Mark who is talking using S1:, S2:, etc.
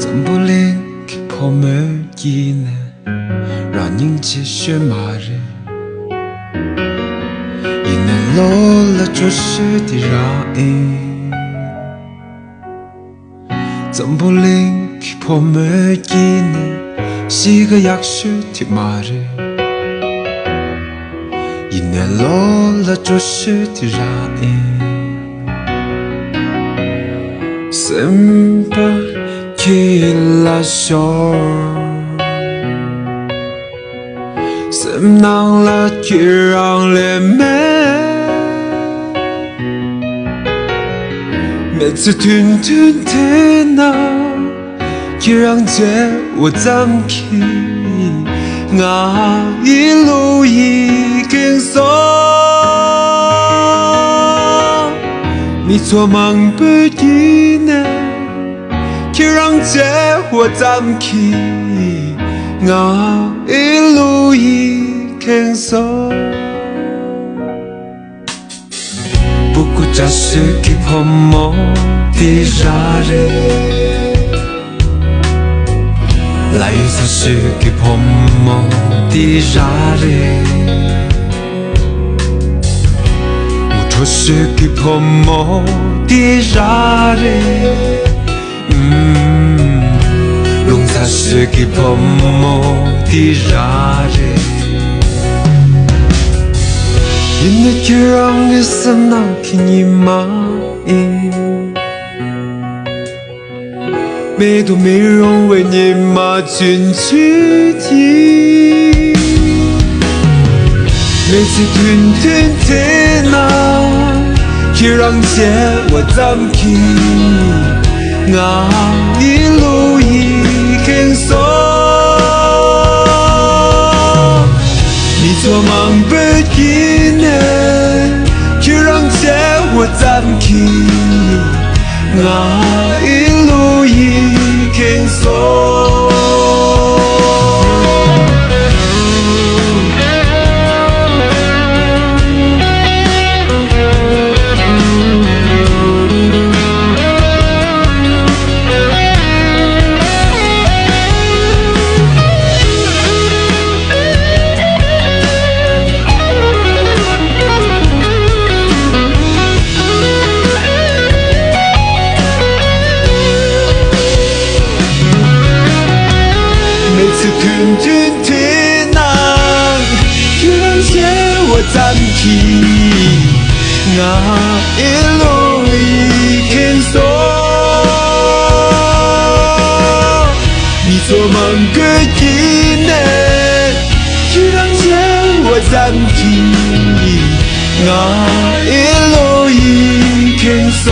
S1: 덤블링 봄을 기네 러닝지 쉴마를 이내 놀라 조시디라인 덤블링 봄을 기네 시가 약슈티 말을 이내 놀라 조시디라인 Simple la shore Sim nang la chi rang le me每次吞吞的那chi rang je wo zam ki nga一路一根松你错忙不一呢去让这我暂起，我一路一肯走。不过这是给泡沫的杀人，来一场是给泡沫的杀人，我说是给泡沫的杀人。龙သာ是给泡沫的杀人，因为就让你身上给你骂赢，每度美容为你骂进去的，每次吞吞的那，就让结我暂停。我一路一肯走，你错忙不一呢，就让这我暂停。我一路一肯走。吞吞的那，就让些我暂停。我一路一肯走，你做梦个一呢，就让些我暂停。我一路一肯走。